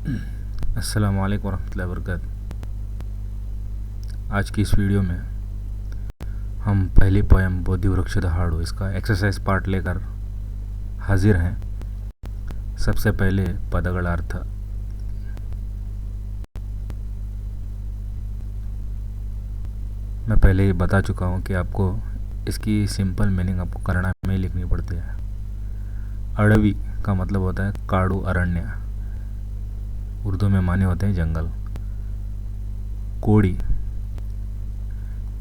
अस्सलाम वालेकुम वरहमतुल्लाहि वबरकातुहू। आज की इस वीडियो में हम पहली पोयम बोधि वृक्षद हाड़ू इसका एक्सरसाइज पार्ट लेकर हाजिर हैं। सबसे पहले पदಗಳ अर्थ। मैं पहले ही बता चुका हूँ कि आपको इसकी सिंपल मीनिंग आपको कन्नड़ में ही लिखनी पड़ती है। अड़वी का मतलब होता है काड़ू अरण्य, उर्दू में माने होते हैं जंगल। कोड़ी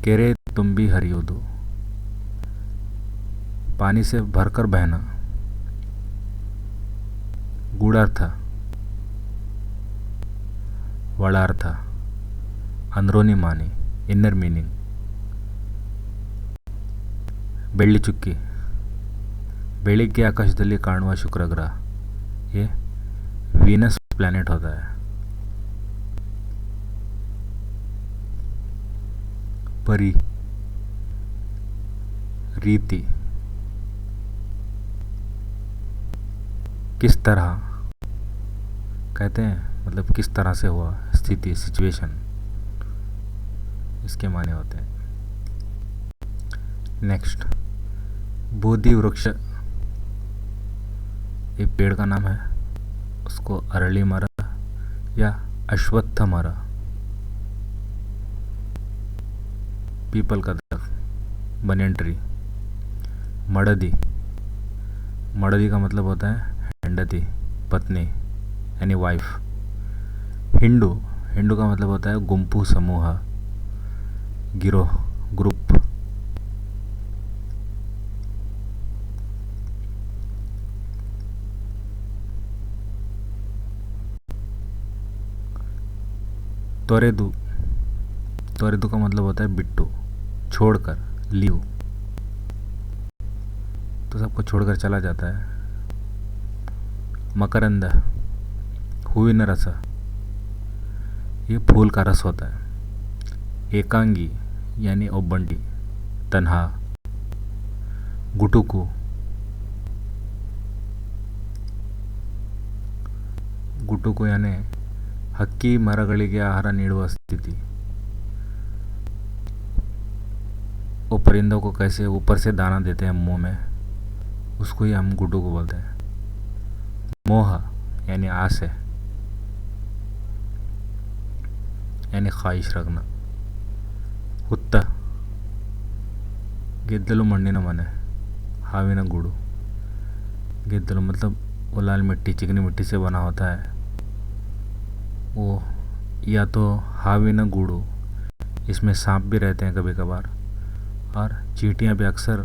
केरे तुम भी हरियोदो, पानी से भरकर बहना। गूढ़ार्थ ಒಳಾರ್ಥ, अंदरूनी मानी इनर मीनिंग। ಬೆಳ್ಳಿ ಚುಕ್ಕಿ ಬೆಳಿಗ್ಗೆ ಆಕಾಶದಲ್ಲಿ ಕಾಣುವ ಶುಕ್ರ ग्रह, ये वीनस प्लैनेट होता है। परी रीति किस तरह कहते हैं, मतलब किस तरह से हुआ, स्थिति सिचुएशन, इसके माने होते हैं। नेक्स्ट बोधि वृक्ष, एक पेड़ का नाम है, उसको अरली मरा या अश्वत्थ मरा, पीपल का दरख्त, बनियन ट्री। मड़दी, मड़दी का मतलब होता है हेंडती, पत्नी यानी वाइफ। हिंडू, हिंडू का मतलब होता है गुंपू, समूह, गिरोह, ग्रुप। तोरेदू, तोरेदू का मतलब होता है बिट्टू, छोड़कर, लीव, तो सबको छोड़कर चला जाता है। मकरंद हूविन रस, ये फूल का रस होता है। एकांगी यानी ओबंटी, तन्हा। गुटुकु, गुटुकु यानी हक्की मरಗಳಿಗೆ आहार ನೀಡುವ स्थिति। वो परिंदों को कैसे ऊपर से दाना देते हैं मुंह में, उसको ही हम गुटुकु बोलते हैं। मोह यानी आस है, यानी ख्वाहिश रखना। हुत्ता ಗೆದ್ದಲು ಮಣ್ಣಿನ ಮನೆ, हाविन गूड़ू। ಗೆದ್ದಲು मतलब वो लाल मिट्टी, चिकनी मिट्टी से बना होता है वो, या तो हाविन गूड़ू, इसमें सांप भी रहते हैं कभी कभार, और चींटियाँ भी अक्सर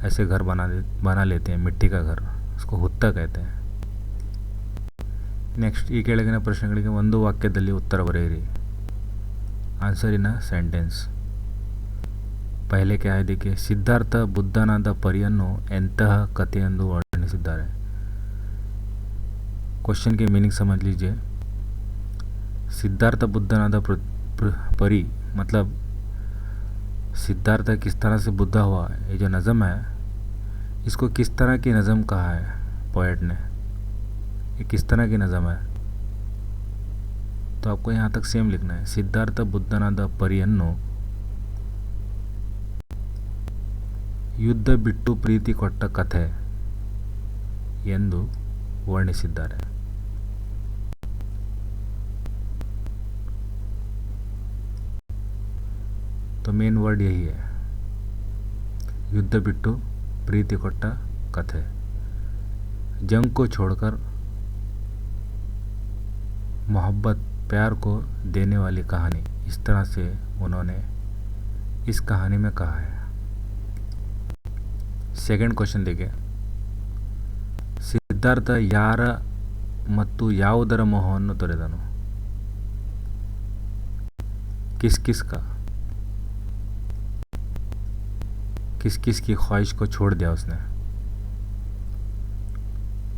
ऐसे घर बना लेते हैं, मिट्टी का घर, उसको हुत्ता कहते हैं। नेक्स्ट ಈ ಕೆಳಗಿನ ಪ್ರಶ್ನೆಗಳಿಗೆ ಒಂದು ವಾಕ್ಯದಲ್ಲಿ ಉತ್ತರ ಬರೆಯಿರಿ। Answer in a sentence. पहले क्या है देखिए, ಸಿದ್ಧಾರ್ಥ ಬುದ್ಧನಾದ ಪರಿಯನ್ನು ಎಂತಹ ಕಥೆಯೆಂದು ವರ್ಣಿಸಿದ್ದಾರೆ। क्वेश्चन की मीनिंग समझ लीजिए। सिद्धार्थ बुद्धनाद परी मतलब सिद्धार्थ किस तरह से बुद्धा हुआ, ये जो नज़म है इसको किस तरह की नज़म कहा है पोएट ने, ये किस तरह की नज़म है, तो आपको यहाँ तक सेम लिखना है। सिद्धार्थ बुद्धनाद परिಯನ್ನು ಯುದ್ಧ ಬಿಟ್ಟು ಪ್ರೀತಿ ಕೊಟ್ಟ ಕಥೆ ಎಂದು ವರ್ಣಿಸಿದ್ದಾರೆ। तो मेन वर्ड यही है, युद्ध बिट्टू प्रीति कोट्टा कथे। जंग को छोड़कर मोहब्बत प्यार को देने वाली कहानी, इस तरह से उन्होंने इस कहानी में कहा है। सेकंड क्वेश्चन देखिए, ಸಿದ್ಧಾರ್ಥ ಯಾರ ಮತ್ತು ಯಾವುದರ ಮೋಹವನ್ನು ತೊರೆದನು। किस किस का, किस किस की ख्वाहिश को छोड़ दिया उसने,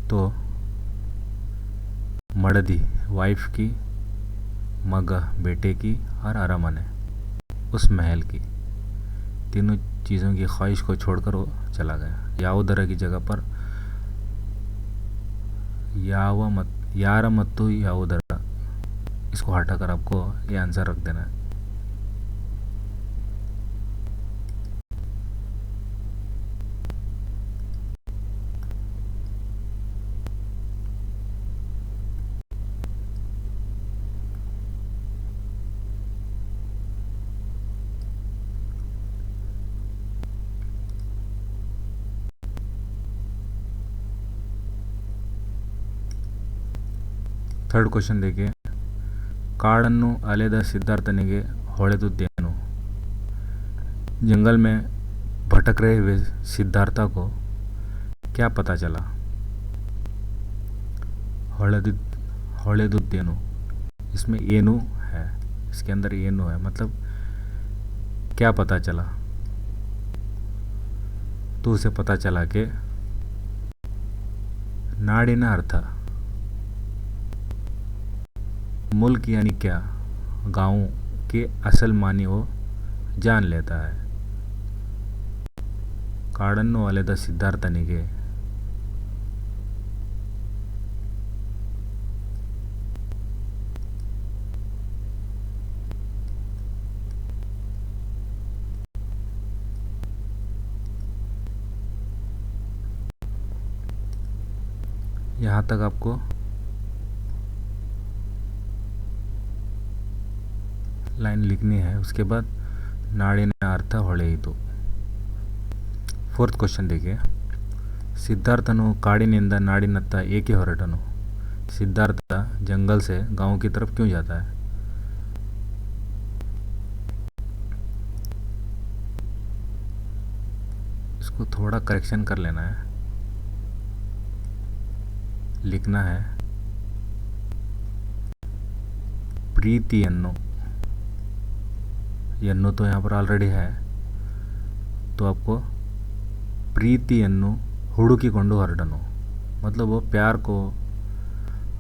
तो मड़दी वाइफ की, मग बेटे की, और अरमने उस महल की, तीनों चीज़ों की ख्वाहिश को छोड़कर वो चला गया। ಯಾವುದರ की जगह पर यार मत्तु या उधर, इसको हटाकर आपको ये आंसर रख देना है। थर्ड क्वेश्चन देखिए, ಕಾಡನ್ನು ಅಲೆದ सिद्धार्थನಿಗೆ ಹೊಳೆದುದೇನು। जंगल में भटक रहे हुए सिद्धार्था को क्या पता चला। ಹೊಳೆದು ಹೊಳೆದುದ್ದೇನು, इसमें एनु है, इसके अंदर एनु है, मतलब क्या पता चला। तो उसे पता चला कि नाड़िನ अर्थ मुल्क यानी क्या, गांव के असल मानी वो जान लेता है। ಕಾಡನ್ನು ಅಲೆದ ಸಿದ್ಧಾರ್ಥನಿಗೆ यहाँ तक आपको लाइन लिखनी है। उसके बाद नाड़िನ अर्थ ಹೊಳೆಯಿತು। फोर्थ क्वेश्चन देखिए, सिद्धार्थनु काಡಿನಿಂದ ನಾಡಿನತ್ತ ಏಕೆ ಹೊರಟನು। सिद्धार्थ जंगल से गांव की तरफ क्यों जाता है। इसको थोड़ा करेक्शन कर लेना है, लिखना है प्रीतिಯನ್ನು, यन्नु तो यहाँ पर ऑलरेडी है, तो आपको प्रीतिಯನ್ನು ಹುಡುಕಿಕೊಂಡು ಹೊರಟನು, मतलब वो प्यार को,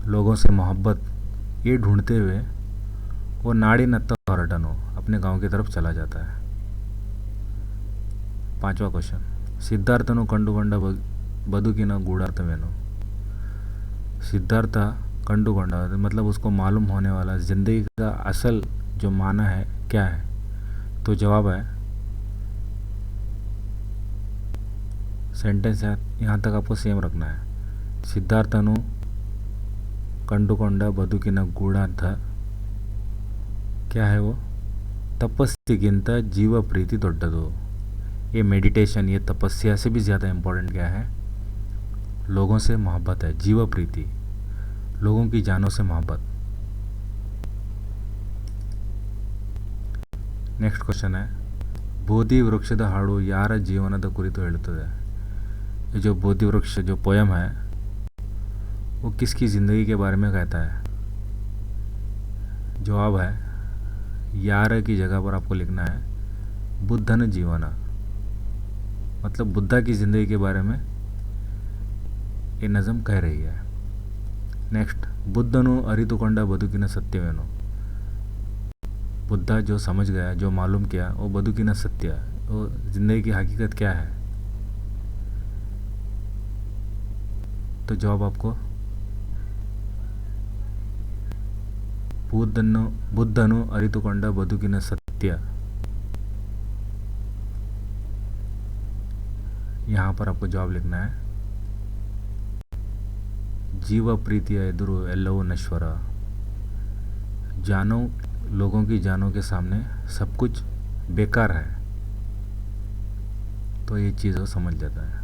लोगों से मोहब्बत ये ढूंढते हुए वो ನಾಡಿನತ್ತ ಹೊರಟನು, अपने गांव की तरफ चला जाता है। पांचवा क्वेश्चन, सिद्धार्थनु कंडुಕೊಂಡ ಬದುಕಿನ ಗೂಢಾರ್ಥವೇನು। सिद्धार्थ कंडुಕೊಂಡ मतलब उसको मालूम होने वाला ज़िंदगी का असल जो माना है क्या है। तो जवाब है, सेंटेंस है यहाँ तक आपको सेम रखना है। सिद्धार्थनु कंडुಕೊಂಡ ಬದುಕಿನ ಗೂಢಾರ್ಥ क्या है वो, तपस्सिगिंत जीव प्रीति ದೊಡ್ಡದು। ये मेडिटेशन, ये तपस्या से भी ज़्यादा इम्पोर्टेंट क्या है, लोगों से मोहब्बत है, जीव प्रीति, लोगों की जानों से मोहब्बत। नेक्स्ट क्वेश्चन है, ಬೋಧಿ ವೃಕ್ಷದ ಹಾಡು ಯಾರ ಜೀವನದ ಕುರಿತು ಹೇಳುತ್ತದೆ। ये जो बोधि वृक्ष जो पोयम है वो किसकी ज़िंदगी के बारे में कहता है। जवाब है, यार की जगह पर आपको लिखना है बुद्धन जीवन, मतलब बुद्धा की ज़िंदगी के बारे में ये नज़म कह रही है। नेक्स्ट, बुद्धनु अरितुಕೊಂಡ ಬದುಕಿನ सत्यವೇನು। बुद्धा जो समझ गया, जो मालूम किया, वो बदुकिन सत्य, वो ज़िंदगी की हकीकत क्या है। तो जवाब आपको बुद्धनु अरितुಕೊಂಡ ಬದುಕಿನ सत्य, यहाँ पर आपको जवाब लिखना है जीव प्रीतिಯ ಎದುರು ಎಲ್ಲವೂ ನಶ್ವರ। जानों, लोगों की जानों के सामने सब कुछ बेकार है। तो ये चीज़ वो समझ लेता है।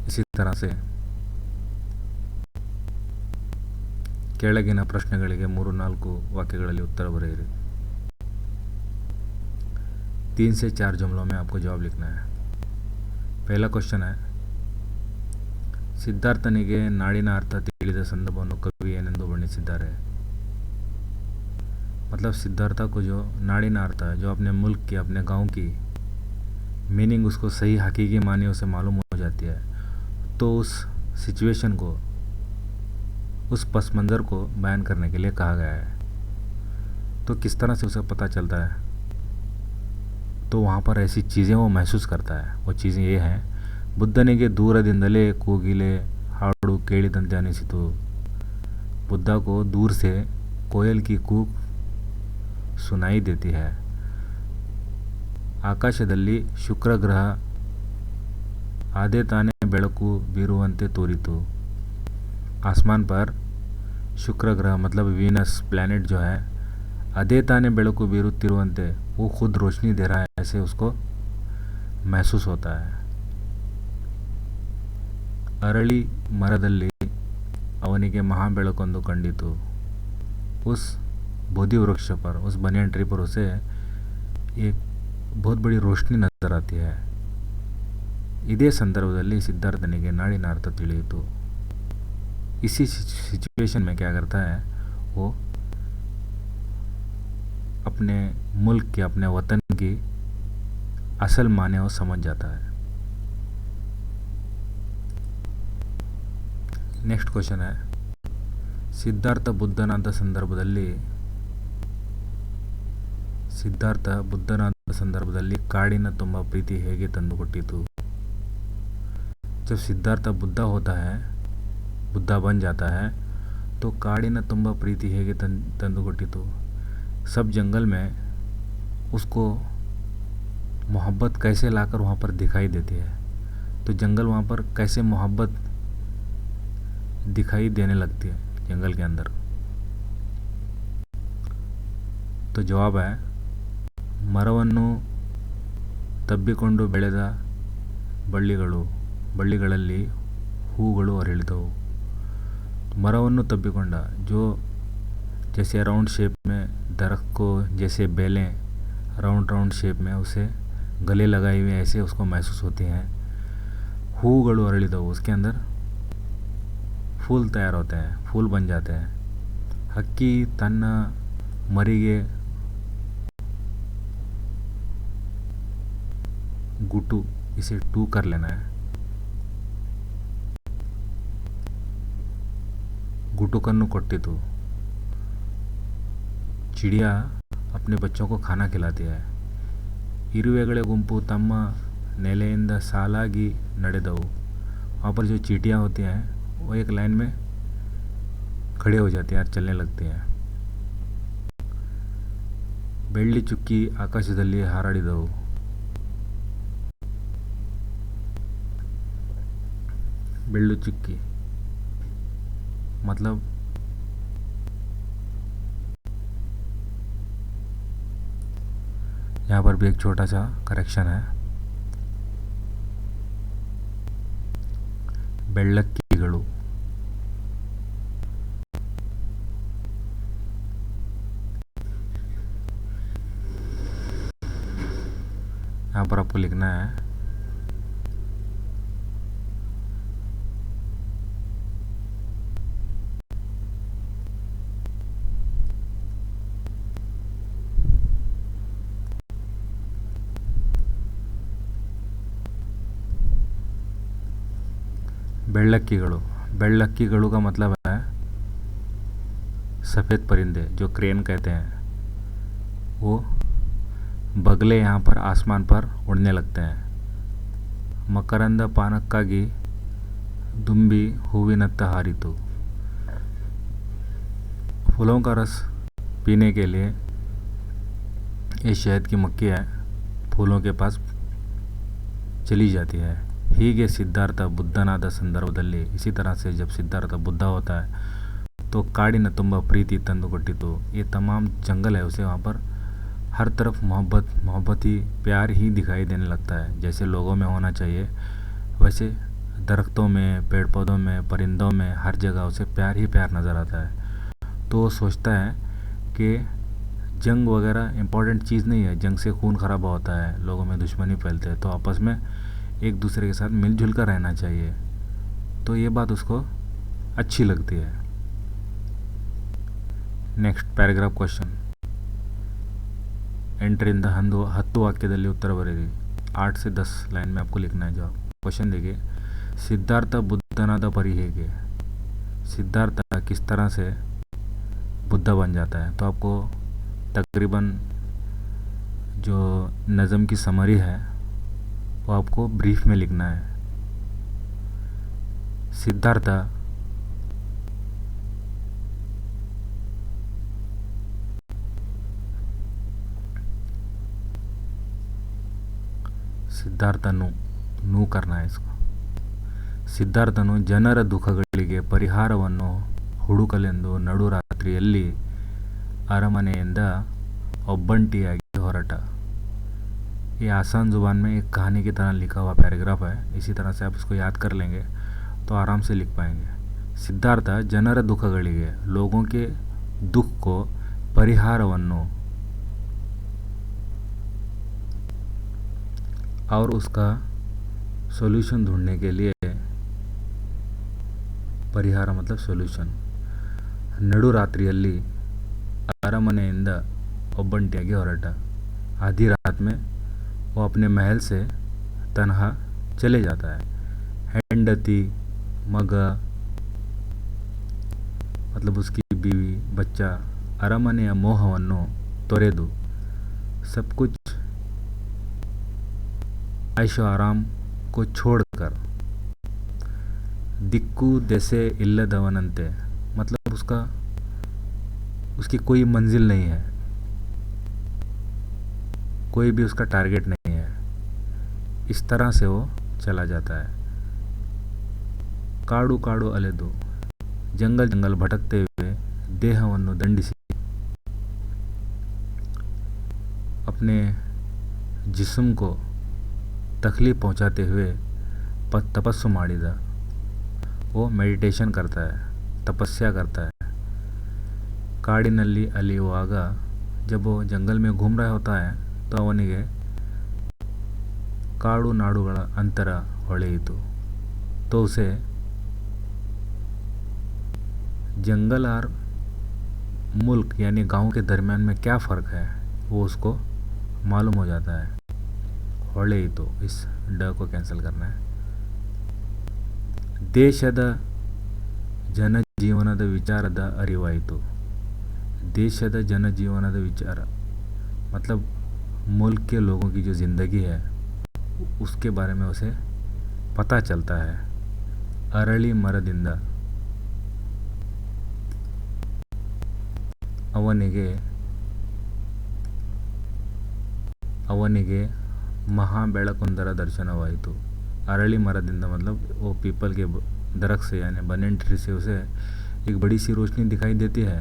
इसी तरह से ಕೆಳಗಿನ ಪ್ರಶ್ನೆಗಳಿಗೆ 3-4 वाक्यಗಳಲ್ಲಿ उत्तर बरेइरी। 3 से 4 जुमलों में आपको जवाब लिखना है। पहला क्वेश्चन है, ಸಿದ್ಧಾರ್ಥನಿಗೆ ನಾಡಿನ ಅರ್ಥ ತಿಳಿದ ಸಂದರ್ಭವನ್ನು ಕವಿ ಏನೆಂದು ವರ್ಣಿಸಿದ್ದಾರೆ। मतलब सिद्धार्थ को जो नाड़िन अर्थ है, जो अपने मुल्क की, अपने गांव की मीनिंग उसको सही हकीकी मानियों से मालूम हो जाती है, तो उस सिचुएशन को, उस पस मंज़र को बयान करने के लिए कहा गया है। तो किस तरह से उसे पता चलता है, तो वहाँ पर ऐसी चीज़ें वो महसूस करता है। वो चीज़ें ये हैं, ಬುದ್ಧನಿಗೆ ದೂರದಿಂದಲೇ ಕೋಗಿಲೆ ಹಾಡು ಕೇಳಿದಂತೆ ಅನಿಸಿತು. बुद्धा को दूर से कोयल की कूक सुनाई देती है. ಆಕಾಶದಲ್ಲಿ ಶುಕ್ರ ಗ್ರಹ ಆದೇ ತಾನೇ ಬೆಳಕು ಬೀರುವಂತೆ ತೋರಿತು. आसमान पर शुक्र ग्रह मतलब वीनस प्लैनेट जो है आधे ताने बेड़कू बीरुत्तिरुवंते वो खुद रोशनी दे रहा है, ऐसे उसको महसूस होता है. अरಳಿ ಮರದಲ್ಲಿ ಅವನಿಗೆ महाबेळकोंदु कंडितु. उस बोधि वृक्ष पर, उस बनियन ट्री पर उसे एक बहुत बड़ी रोशनी नजर आती है. ಇದೇ ಸಂದರ್ಭದಲ್ಲಿ ಸಿದ್ಧಾರ್ಥನಿಗೆ ನಾಡಿನ ಅರ್ಥ ತಿಳಿಯಿತು. इसी सिचुएशन में क्या करता है, वो अपने मुल्क के, अपने वतन की असल माने वो समझ जाता है. नेक्स्ट क्वेश्चन है, ಸಿದ್ಧಾರ್ಥ ಬುದ್ಧನಾದ ಸಂದರ್ಭದಲ್ಲಿ ಕಾಡಿನ ತುಂಬ ಪ್ರೀತಿ ಹೇಗೆ ತಂದುಕೊಟ್ಟಿತು. जब सिद्धार्थ बुद्धा होता है, बुद्धा बन जाता है, तो काड़िन तुम्बा प्रीति हेगे तंदुगुट्टितु. सब जंगल में उसको मोहब्बत कैसे लाकर वहाँ पर दिखाई देती है. तो जंगल वहाँ पर कैसे मोहब्बत दिखाई देने लगती है जंगल के अंदर. तो जवाब है, ಮರವನ್ನು ತಬ್ಬಿಕೊಂಡು ಬೆಳೆದ ಬಳ್ಳಿಗಳಲ್ಲಿ ಹೂಗಳು ಅರಳಿದವು. मरवन्नु तब्बिकोंडा जो जैसे राउंड शेप में दरख्त को जैसे बेलें राउंड शेप में उसे गले लगाए हुए ऐसे उसको महसूस होती हैं. हूಗಳು अरಳಿದವು, उसके अंदर फूल तैयार होते हैं, फूल बन जाते हैं. हक्की तन्न मरिगे गुटू, इसे टू कर लेना है. गुटुकन्नु कोट्टितु. चिड़िया अपने बच्चों को खाना खिलाती है. इरुवेगळे गुंपु तಮ್ಮ ನೆಲೆಯಿಂದ ಸಾಲಾಗಿ ನಡೆದವು. वहाँ पर जो चींटियाँ होती हैं वो एक लाइन में खड़े हो जाती हैं और चलने लगती हैं. ಬೆಳ್ಳಿ ಚುಕ್ಕಿ ಆಕಾಶದಲ್ಲಿ ಹಾರಾಡಿದವು. ಬೆಳ್ಳು ಚುಕ್ಕಿ मतलब यहाँ पर भी एक छोटा सा करेक्शन है. ಬೆಳ್ಳಕ್ಕಿಗಳು. यहाँ पर आपको लिखना है बेಳ್ಳಕ್ಕಿಗಳು का मतलब है सफ़ेद परिंदे जो क्रेन कहते हैं. वो बगले यहाँ पर आसमान पर उड़ने लगते हैं. मकरंद पानक्कागी दुम्बी हूविनत्त हारितु. फूलों का रस पीने के लिए ये शहद की मक्खी है, फूलों के पास चली जाती है. ಹೀಗೆ ಸಿದ್ಧಾರ್ಥ ಬುದ್ಧನಾದ ಸಂದರ್ಭದಲ್ಲಿ, इसी तरह से जब सिद्धार्थ बुद्धा होता है तो काड़िन ತುಂಬ प्रीति ತಂದುಕೊಟ್ಟಿತು. ये तमाम जंगल है उसे वहाँ पर हर तरफ मोहब्बत ही, प्यार ही दिखाई देने लगता है. जैसे लोगों में होना चाहिए वैसे दरख्तों में, पेड़ पौधों में, परिंदों में, हर जगह उसे प्यार ही प्यार नज़र आता है. तो वो सोचता है कि जंग वगैरह इम्पोर्टेंट चीज़ नहीं है. जंग से खून खराबा होता है, लोगों में दुश्मनी फैलते हैं. तो आपस में एक दूसरे के साथ मिलजुल कर रहना चाहिए. तो ये बात उसको अच्छी लगती है. Next paragraph question. ಎಂಟರಿಂದ 10 ವಾಕ್ಯದಲ್ಲಿ ಉತ್ತರ ಬರೆಯಿರಿ. 8 से 10 लाइन में आपको लिखना है जवाब. क्वेश्चन देखिए, सिद्धार्थ बुद्धनाद परी हेगे. सिद्धार्थ किस तरह से बुद्धा बन जाता है. तो आपको तकरीबन जो नज़म की समरी है वो आपको ब्रीफ में लिखना है. सिद्धार्थ ಸಿದ್ಧಾರ್ಥನು ನೂ करना है इसको ಸಿದ್ಧಾರ್ಥನು ಜನರ ದುಃಖಗಳಿಗೆ ಪರಿಹಾರವನ್ನು ಹುಡುಕಲೆಂದು ನಡುರಾತ್ರಿಯಲ್ಲಿ ಅರಮನೆಯಿಂದ ಒಬ್ಬಂಟಿಯಾಗಿ ಹೊರಟ. ये आसान ज़ुबान में एक कहानी की तरह लिखा हुआ पैराग्राफ है. इसी तरह से आप इसको याद कर लेंगे तो आराम से लिख पाएंगे. सिद्धार्थ ಜನರ ದುಃಖಗಳಿಗೆ लोगों के दुख को परिहारವನ್ನು और उसका सॉल्यूशन ढूंढने के लिए, ಪರಿಹಾರ मतलब सॉल्यूशन, ನಡುರಾತ್ರಿಯಲ್ಲಿ ಅರಮನೆಯಿಂದ ಒಬ್ಬಂಟಿಯಾಗಿ ಹೊರಟ. आधी रात में वो अपने महल से तनहा चले जाता है. ಹೆಂಡತಿ ಮಗ मतलब उसकी बीवी बच्चा ಅರಮನೆಯ ಮೋಹವನ್ನು ತೊರೆದು सब कुछ ऐशो आराम को छोड़कर दिक्कू देसे इल्लदवनंते मतलब उसकी कोई मंजिल नहीं है, कोई भी उसका टारगेट नहीं है, इस तरह से वो चला जाता है. ಕಾಡು ಕಾಡು ಅಲೆದು जंगल जंगल भटकते हुए ದೇಹವನ್ನು ದಂಡಿಸಿ अपने जिस्म को तकलीफ पहुंचाते हुए तपस्सु ಮಾಡಿದ. वो मेडिटेशन करता है, तपस्या करता है. ಕಾಡಿನಲ್ಲಿ ಅಲಿಯುವಾಗ जब वो जंगल में घूम रहा होता है तो ಅವನಿಗೆ ಕಾಡು ನಾಡುಗಳ ಅಂತರ ಹೊಳೆಯಿತು. तो उसे जंगल और मुल्क यानी गांव के दरमियान में क्या फ़र्क है वो उसको मालूम हो जाता है. ಹೊಳೆಯಿತು, इस ड को कैंसिल करना है. ದೇಶದ ಜನಜೀವನದ ವಿಚಾರದ ಅರಿವಾಯಿತು. ದೇಶದ जनजीवनದ विचार मतलब मुल्क के लोगों की जो ज़िंदगी है उसके बारे में उसे पता चलता है. अरಳಿ ಮರದಿಂದ ಅವನಿಗೆ ಮಹಾಬೆಳಕೊಂದರ ದರ್ಶನವಾಯಿತು. अरಳಿ ಮರದಿಂದ मतलब वो पीपल के दरख्त से यानी बनियन ट्री से उसे एक बड़ी सी रोशनी दिखाई देती है.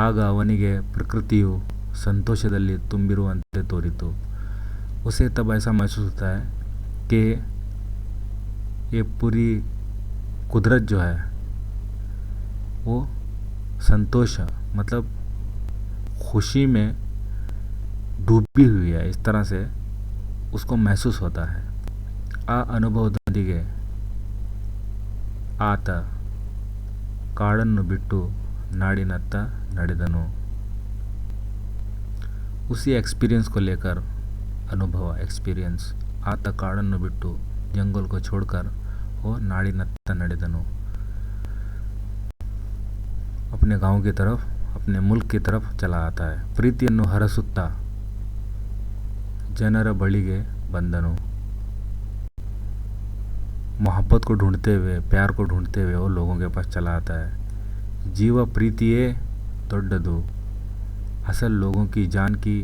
ಆಗ ಅವನಿಗೆ ಪ್ರಕೃತಿಯು ಸಂತೋಷದಲ್ಲಿ ತುಂಬಿರುವಂತೆ ತೋರಿತು. उसे तब ऐसा महसूस होता है कि ये पूरी कुदरत जो है वो संतोष मतलब खुशी में डूबी हुई है, इस तरह से उसको महसूस होता है. आ ಅನುಭವದೊಂದಿಗೆ ಆತ ಕಾಡನ್ನು ಬಿಟ್ಟು ನಾಡಿನತ್ತ ನಡೆದನು. उसी एक्सपीरियंस को लेकर अनुभव एक्सपीरियंस ಆತ ಕಾಡನ್ನು ಬಿಟ್ಟು जंगल को छोड़कर वो नाड़िनत्त ನಡೆದನು. अपने गांव की तरफ, अपने मुल्क की तरफ चला आता है. ಪ್ರೀತಿಯನ್ನು ಹರಸುತ್ತಾ ಜನರ ಬಳಿಗೆ ಬಂದನು. मोहब्बत को ढूंढते हुए, प्यार को ढूंढते हुए वो लोगों के पास चला आता है. जीव प्रीतिये ದೊಡ್ಡದು. असल लोगों की जान की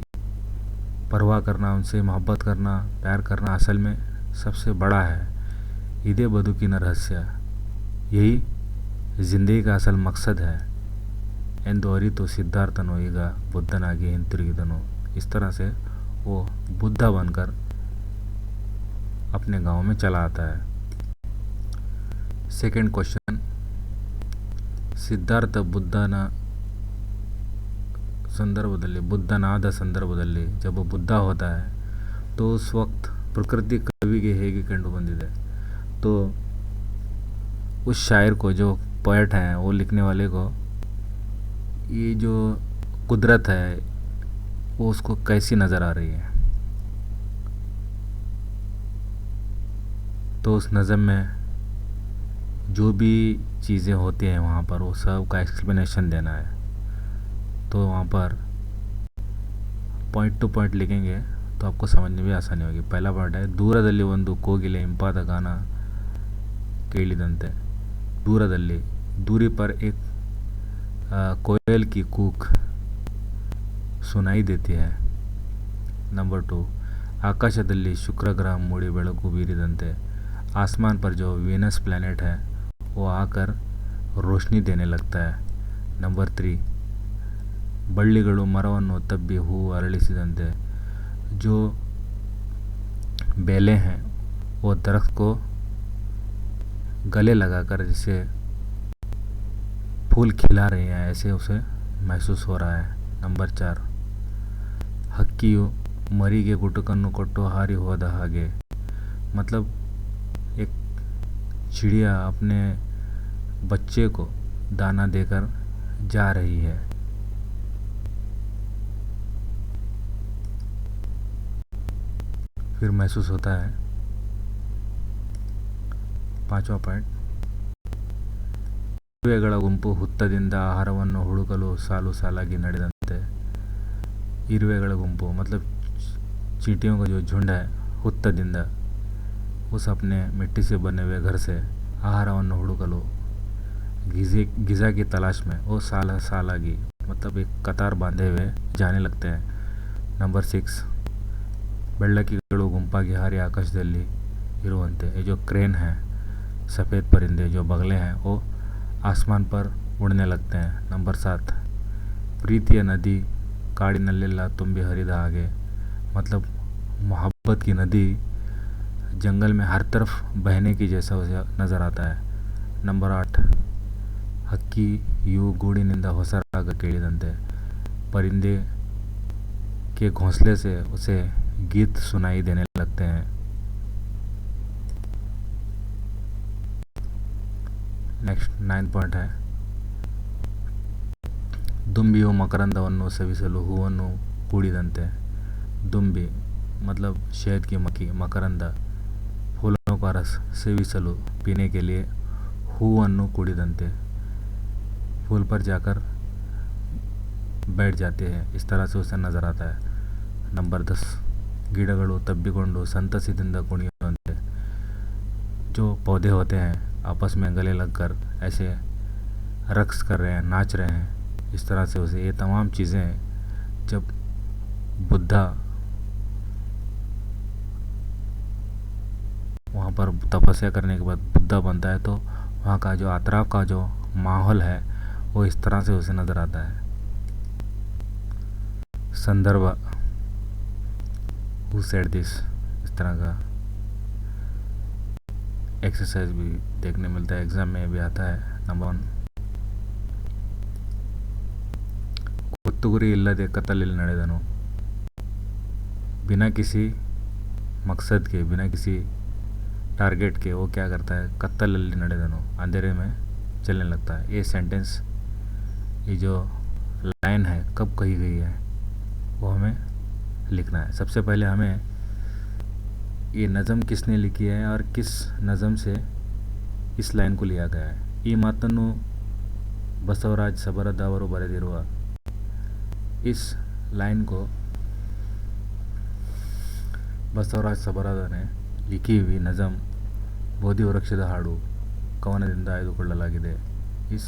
परवाह करना, उनसे मोहब्बत करना, प्यार करना असल में सबसे बड़ा है. इदे ಬದುಕಿನ रहस्य, यही ಜಿಂದಗಿ का असल मकसद है ಎಂದು ಅರಿತು ಸಿದ್ಧಾರ್ಥನು ಈಗ ಬುದ್ಧನಾಗಿ ಹಿಂತಿರುಗಿದನು. इस तरह से वो बुद्ध बनकर अपने गांव में चला आता है. सेकंड क्वेश्चन, ಸಿದ್ಧಾರ್ಥ ಬುದ್ಧನ संदर्भದಲ್ಲಿ, ಬುದ್ಧನಾದ ಸಂದರ್ಭದಲ್ಲಿ जब बुद्ध होता है तो उस वक्त प्रकृति कविಗೆ ಹೇಗೆ ಕಂಡು ಬಂದಿದೆ. तो उस शायर को, जो पोएट हैं, वो लिखने वाले को ये जो कुदरत है वो उसको कैसी नज़र आ रही है. तो उस नज़म में जो भी चीज़ें होती हैं वहाँ पर वो सब का एक्सप्लेनेशन देना है. तो वहाँ पर पॉइंट टू पॉइंट लिखेंगे तो आपको समझने में आसानी होगी. पहला पार्ट है, ದೂರದಲ್ಲಿ ಒಂದು ಕೋಗಿಲೆ ಇಂಪಾದ ಗಾನ ಕೇಳಿದಂತೆ. दूरी पर एक कोयल की कूक सुनाई देती है। नंबर 2, ಆಕಾಶದಲ್ಲಿ ಶುಕ್ರ ಗ್ರಹ ಮೂಡಿ ಬೆಳಕು ಬೀರಿದಂತೆ आसमान पर जो वीनस प्लैनेट है वो आकर रोशनी देने लगता है। नंबर 3, ಬಳ್ಳಿಗಳು ಮರವನ್ನು ತಬ್ಬಿ ಹೂವು ಅರಳಿಸಿದಂತೆ जो बेलें हैं वो दरख्त को गले लगाकर जैसे फूल खिला रही हैं ऐसे उसे महसूस हो रहा है। नंबर 4, ಹಕ್ಕಿಯು ಮರಿಗೆ ಗುಟುಕನ್ನು ಕೊಟ್ಟು ಹಾರಿ ಹೋದ ಹಾಗೆ मतलब एक चिड़िया अपने बच्चे को दाना देकर जा रही है। फिर महसूस होता है। 5वां पॉइंट, ಇರುವೆಗಳ ಗುಂಪು ಹುತ್ತದಿಂದ ಆಹಾರವನ್ನು ಹುಡುಕಲು ಸಾಲು ಸಾಲಾಗಿ ನಡೆದಂತೆ ಇರುವೆಗಳ ಗುಂಪು मतलब चींटियों का जो झुंड है ಹುತ್ತದಿಂದ उस अपने मिट्टी से बने हुए घर से आहारವನ್ನು ಹುಡುಕಲು गिज़ा की तलाश में वो सालागी मतलब एक कतार बांधे हुए जाने लगते हैं। नंबर 6, ಬೆಳ್ಳಕ್ಕಿಗಳು ಗುಂಪಾಗಿ ಹಾರಿ ಆಕಾಶದಲ್ಲಿ ಇರುವಂತೆ ये जो क्रेन है सफ़ेद परिंदे जो बगले हैं वो आसमान पर उड़ने लगते हैं। नंबर 7, प्रीतिಯ नदी ಕಾಡಿನಲ್ಲೆಲ್ಲ ತುಂಬಿ ಹರಿದ ಹಾಗೆ मतलब मोहब्बत की नदी जंगल में हर तरफ बहने की जैसा उसे नज़र आता है। नंबर 8, ಹಕ್ಕಿಯು ಗೂಡಿನಿಂದ ಹೊಸ ರಾಗ ಕೇಳಿದಂತೆ परिंदे के घोंसले से उसे गीत सुनाई देने लगते हैं। नेक्स्ट 9th पॉइंट है, दुंबियು ಮಕರಂದವನ್ನು ಸವಿಸಲು ಹೂವನ್ನು ಕೂಡಿದಂತೆ दुम्बी मतलब शहद की मक्खी मकरंद फूलों का रस सेविसलु पीने के लिए हूವನ್ನು ಕೂಡಿದಂತೆ फूल पर जाकर बैठ जाते हैं इस तरह से उसे नज़र आता है। नंबर 10, ಗಿಡಗಳು ತಬ್ಬಿಕೊಂಡು ಸಂತಸದಿಂದ ಕುಣಿಯುವಂತೆ जो पौधे होते हैं आपस में गले लगकर ऐसे रक्स कर रहे हैं नाच रहे हैं इस तरह से उसे ये तमाम चीज़ें जब बुद्धा वहाँ पर तपस्या करने के बाद बुद्धा बनता है तो वहाँ का जो अतराफ का जो माहौल है वो इस तरह से उसे नज़र आता है। संदर्भ हु सेड दिस इस तरह का एक्सरसाइज भी देखने मिलता है, एग्ज़ाम में भी आता है। नंबर 1, ಗೊತ್ತುಗುರಿ ಇಲ್ಲದೆ ಕತ್ತಲಲ್ಲಿ ನಡೆದನು बिना किसी मकसद के बिना किसी टारगेट के वो क्या करता है कत्तलल्ली ನಡೆದನು अंधेरे में चलने लगता है। ये सेंटेंस ये जो लाइन है कब कही गई है वो हमें लिखना है। सबसे पहले हमें ये नज़म किसने लिखी है और किस नज़म से इस लाइन को लिया गया है। ಈ ಮಾತನ್ನು ಬಸವರಾಜ್ ಸಬರದ ಅವರು ಬರೆದಿರುವ इस लाइन को ಬಸವರಾಜ್ ಸಬರದ ने लिखी हुई नज़म ಬೋಧಿ ವೃಕ್ಷದ ಹಾಡು ಕವನದಿಂದ ಆಯ್ದುಕೊಳ್ಳಲಾಗಿದೆ इस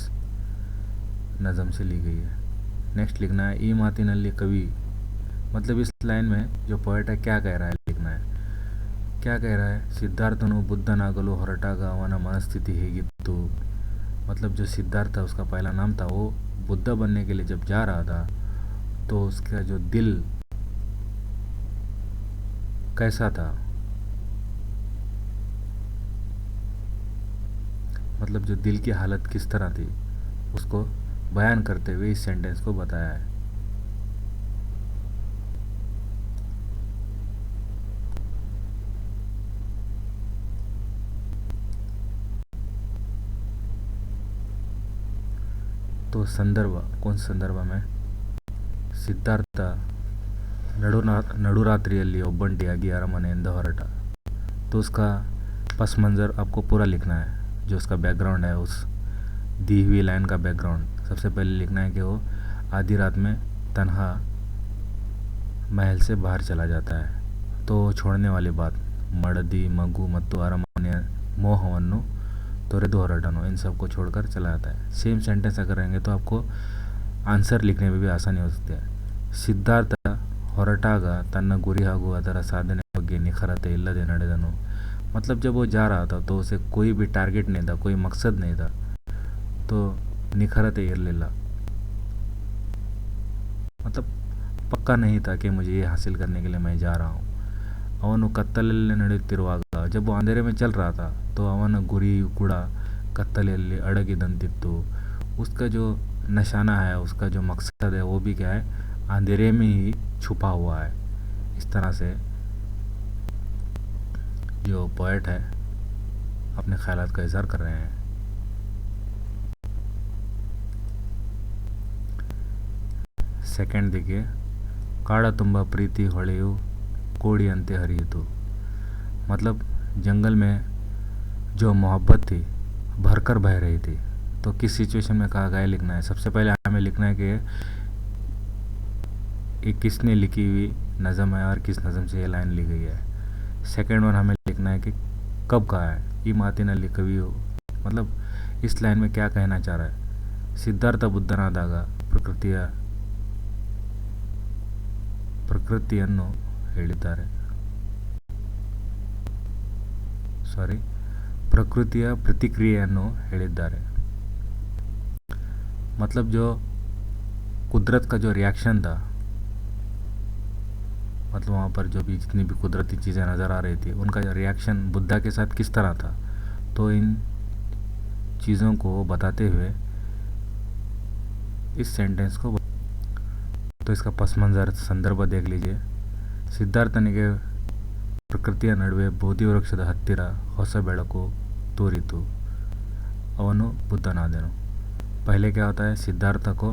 नज़म से ली गई है। नेक्स्ट लिखना है ಈ ಮಾತಿನಲ್ಲಿ कवि मतलब इस लाइन में जो पोएट है क्या कह रहा है लिखना है। क्या कह रहा है, सिद्धार्थनु बुद्धनागಲು ಹೊರಟಾಗ ಅವನ मनस्थिति ಹೇಗಿತ್ತು मतलब जो सिद्धार्थ था उसका पहला नाम था वो बुद्ध बनने के लिए जब जा रहा था तो उसका जो दिल कैसा था मतलब जो दिल की हालत किस तरह थी उसको बयान करते हुए इस सेंटेंस को बताया है। तो संदर्भ कौन संदर्भ में ಸಿದ್ಧಾರ್ಥ ನಡುರಾತ್ರಿಯಲ್ಲಿ ಒಬ್ಬಂಟಿಯಾಗಿ ಅರಮನೆಯಿಂದ ಹೊರಟ तो उसका पस मंज़र आपको पूरा लिखना है जो उसका बैकग्राउंड है उस दी हुई लाइन का बैकग्राउंड सबसे पहले लिखना है कि वो आधी रात में तन्हा महल से बाहर चला जाता है तो छोड़ने वाली बात मड़दी मगु ಮತ್ತು ಅರಮನೆಯ ಮೋಹವನ್ನು तोरेदु होराटनो, इन सब को छोड़कर चला जाता है। सेम सेंटेंस अगर रहेंगे तो आपको आंसर लिखने में भी आसानी हो सकती है। सिद्धार्थ ಹೊರಟಾಗ ತನ್ನ ಗುರಿ ಹಾಗೂ ಅದರ ಸಾಧನೆ ಬಗ್ಗೆ निखरते इल्लदे ನಡೆದನು। मतलब जब वो जा रहा था तो उसे कोई भी टारगेट नहीं था, कोई मकसद नहीं था, तो निखरते इरलिಲ್ಲ, मतलब पक्का नहीं था कि मुझे ये हासिल करने के लिए मैं जा रहा हूँ। ಅವನು ಕತ್ತಲಲ್ಲಿ ನಡೆಯುತ್ತಿರುವಾಗ, जब वो अंधेरे में चल रहा था तो ಅವನ ಗುರಿ ಕೂಡ ಕತ್ತಲೆಯಲ್ಲಿ ಅಡಗಿದಂತಿತ್ತು। उसका जो निशाना है, उसका जो मकसद है वो भी क्या है, अंधेरे में ही छुपा हुआ है। इस तरह से जो पोएट है अपने ख्यालात का इजहार कर रहे हैं। सेकंड देखिए, ಕಾಡ ತುಂಬ ಪ್ರೀತಿ ಹೊಳೆಯು ಕೋಡಿಯಂತೆ हरियतु। मतलब जंगल में जो मोहब्बत थी भरकर बह रही थी। तो किस सिचुएशन में कहा गया लिखना है। सबसे पहले हमें लिखना है कि ये किसने लिखी हुई नज़म है और किस नज़म से ये लाइन ली गई है। सेकेंड वन हमें लिखना है कि कब कहा है। ये ಮಾತಿನಲ್ಲಿ ಕವಿಯು, मतलब इस लाइन में क्या कहना चाह रहा है। ಸಿದ್ಧಾರ್ಥ ಬುದ್ಧನಾದಾಗ ಪ್ರಕೃತಿಯನ್ನು ಹೇಳಿದ್ದಾರೆ, ಪ್ರಕೃತಿಯ ಪ್ರತಿಕ್ರಿಯೆಯನ್ನು ಹೇಳಿದ್ದಾರೆ। मतलब जो कुदरत का जो रिएक्शन था, मतलब वहाँ पर जो भी जितनी भी कुदरती चीज़ें नज़र आ रही थी उनका रिएक्शन बुद्धा के साथ किस तरह था, तो इन चीज़ों को बताते हुए इस सेंटेंस को, तो इसका पस मंज़र संदर्भ देख लीजिए। ಸಿದ್ಧಾರ್ಥನಿಗೆ ಪ್ರಕೃತಿಯ ನಡುವೆ ಬೋಧಿ ವೃಕ್ಷದ ಹತ್ತಿರ ಹೊಸ ಬೆಳಕು ತೋರಿತು, ಅವನು बुद्धनादेनु। पहले क्या होता है, सिद्धार्थ को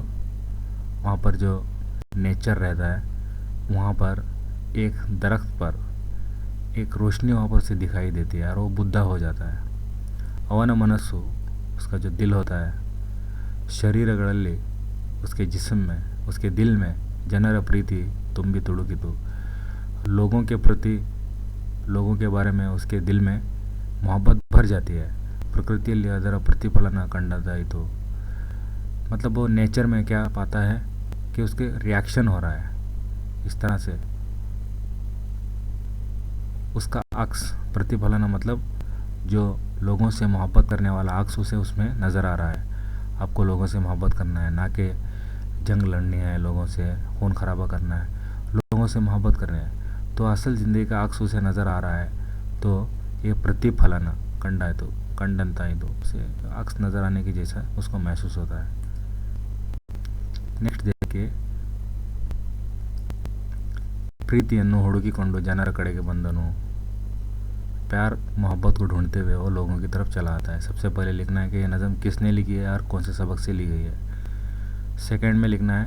वहाँ पर जो नेचर रहता है वहाँ पर एक दरख्त पर एक रोशनी वहाँ पर से दिखाई देती है और वो बुद्धा हो जाता है। ಅವನ ಮನಸ್ಸು, उसका जो दिल होता है, शरीरಗಳಲ್ಲಿ उसके जिस्म में, उसके दिल में ಜನರ ಪ್ರೀತಿ ತುಂಬಿ ತುಳುಕಿತು। लोगों के प्रति, लोगों के बारे में उसके दिल में मोहब्बत भर जाती है। ಪ್ರಕೃತಿಯಲ್ಲಿ ಅದರ ಪ್ರತಿಫಲನ ಕಂಡದಾಯಿತು। मतलब वो नेचर में क्या पाता है कि उसके रिएक्शन हो रहा है। इस तरह से उसका अक्स, प्रतिफलन मतलब जो लोगों से मोहब्बत करने वाला अक्स उसे उसमें नज़र आ रहा है। आपको लोगों से मोहब्बत करना है, ना कि जंग लड़नी है, लोगों से खून खराबा करना है, लोगों से मोहब्बत करनी है। तो असल ज़िंदगी का अक्स उसे नज़र आ रहा है, तो ये प्रतिफलन कंडायतो, कंडंताइतो, उसे अक्स नज़र आने की जैसा उसको महसूस होता है। नेक्स्ट देखिए, प्रीतिಯನ್ನು ಹುಡುಕಿಕೊಂಡು ಜನರ ಕಡೆಗೆ ಬಂದನು। प्यार मोहब्बत को ढूंढते हुए वो लोगों की तरफ चला आता है। सबसे पहले लिखना है कि ये नज़म किसने लिखी है और कौन से सबक से ली गई है। सेकंड में लिखना है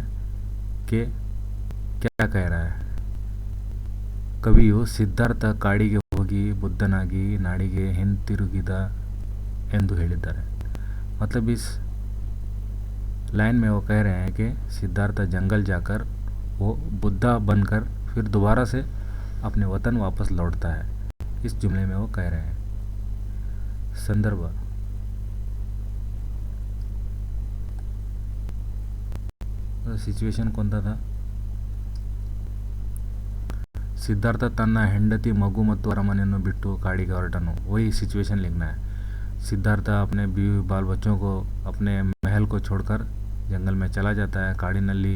कि क्या कह रहा है। ಕವಿಯು ಸಿದ್ಧಾರ್ಥ ಕಾಡಿಗೆ ಹೋಗಿ ಬುದ್ಧನಾಗಿ ನಾಡಿಗೆ ಹಿಂತಿರುಗಿದ ಎಂದು ಹೇಳಿದ್ದಾರೆ। मतलब इस लाइन में वो कह रहे हैं कि सिद्धार्थ जंगल जाकर वो बुद्धा बनकर फिर दोबारा से अपने वतन वापस लौटता है। इस जुमले में वो कह रहे हैं। संदर्भ, सिचुएशन कौन था। ಸಿದ್ಧಾರ್ಥ ತನ್ನ ಹೆಂಡತಿ ಮಗು ಮತ್ತು ಅರಮನೆಯನ್ನು ಬಿಟ್ಟು ಕಾಡಿಗೆ ಹೊರಟನು। वही सिचुएशन लिखना है। सिद्धार्थ अपने बीवी बाल बच्चों को, अपने महल को छोड़कर जंगल में चला जाता है। ಕಾಡಿನಲ್ಲಿ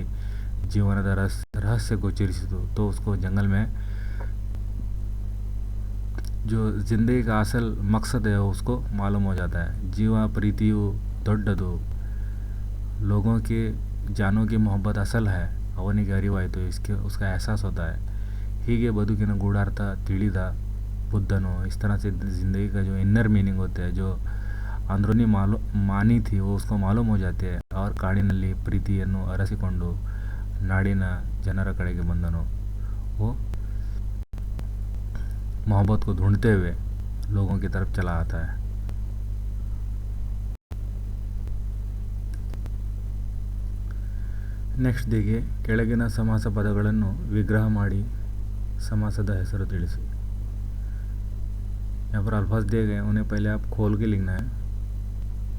ಜೀವನದ रहस्य ಗೋಚರಿಸಿತು, तो उसको जंगल में जो ज़िंदगी का असल मकसद है उसको मालूम हो जाता है। ಜೀವ ಪ್ರೀತಿಯು ದೊಡ್ಡದು, लोगों के जानों की मोहब्बत असल है, ಅವನಿಗೆ ಅರಿವಾಯಿತು, इसके उसका एहसास होता है। ಹೀಗೆ ಬದುಕಿನ ಗೂಢಾರ್ಥ ತಿಳಿದ बुद्धनो, इस तरह से ज़िंदगी का जो इनर मीनिंग होते हैं, जो अंदरूनी मानी थी वो उसको मालूम हो जाते हैं। और ಕಾಡಿನಲ್ಲಿ ಪ್ರೀತಿಯನ್ನು ಅರಸಿಕೊಂಡು ನಾಡಿನ ಜನರ ಕಡೆಗೆ ಬಂದನು। वो मोहब्बत को ढूंढते हुए लोगों की तरफ चला आता है। नेक्स्ट देखिए, ಕೆಳಗಿನ ಸಮಾಸ ಪದಗಳನ್ನು ವಿಗ್ರಹ ಮಾಡಿ समासದ ಹೆಸರು ತಿಳಿಸಿ। यहाँ पर अल्फाज दिए गए, उन्हें पहले आप खोल के लिखना है।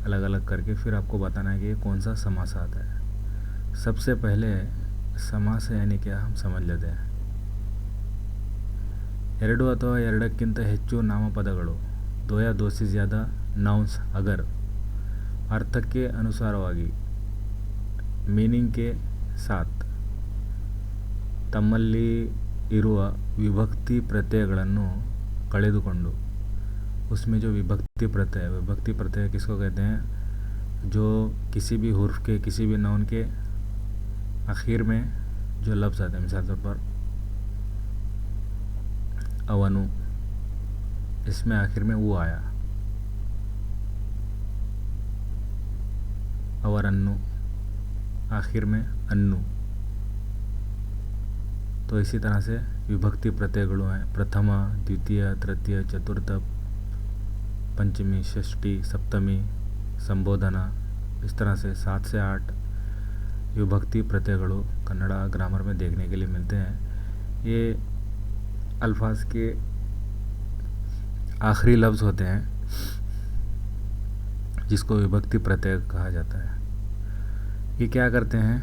अलग अलग करके फिर आपको बताना है कि ये कौन सा समास आता है। सबसे पहले समास यानी क्या हम समझ लेते हैं। ಎರಡು ಅಥವಾ ಎರಡಕ್ಕಿಂತ ಹೆಚ್ಚು ನಾಮಪದಗಳು दो या दो से ज़्यादा नाउन्स अगर अर्थ के अनुसारವಾಗಿ मीनिंग के साथ ತಮ್ಮಲ್ಲಿ ಇರುವ विभक्ति प्रत्ययಗಳನ್ನು कಳೆದುಕೊಂಡು उसमें जो विभक्ति प्रत्यय किसको कहते हैं, जो किसी भी हुर्फ के किसी भी नाउन के आखिर में जो लफ्ज़ आते हैं। मिसाल तौर पर अवनु, इसमें आखिर में वो आया। अवरन्नु, आखिर में अन्नु। तो इसी तरह से विभक्ति प्रत्ययಗಳು हैं। प्रथम, द्वितीय, तृतीय, चतुर्थ, पंचमी, षष्ठी, सप्तमी, संबोधना, इस तरह से 7 से 8 विभक्ति प्रत्ययಗಳು कन्नड़ ग्रामर में देखने के लिए मिलते हैं। ये अल्फाज के आखिरी लफ्ज़ होते हैं जिसको विभक्ति प्रत्यय कहा जाता है। ये क्या करते हैं,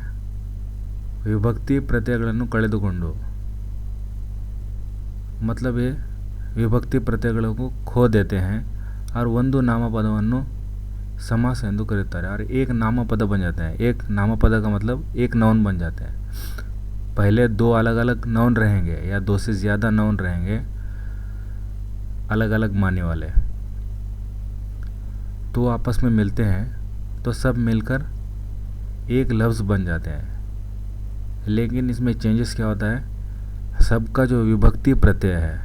विभक्ति प्रत्ययಗಳನ್ನು ಕಳೆದುಕೊಂಡು, मतलब ये विभक्ति प्रत्ययಗಳನ್ನು को खो देते हैं और ಒಂದು ನಾಮಪದವನ್ನು समास ಎಂದು ಕರೆಯುತ್ತಾರೆ। और एक नामपद बन जाता है। एक नामपद का मतलब एक नाउन बन जाता है। पहले दो अलग अलग नाउन रहेंगे या दो से ज़्यादा नाउन रहेंगे अलग अलग माने वाले, तो आपस में मिलते हैं तो सब मिलकर एक लफ्ज़ बन जाते हैं। लेकिन इसमें चेंजेस क्या होता है, सबका जो विभक्ति प्रत्यय है,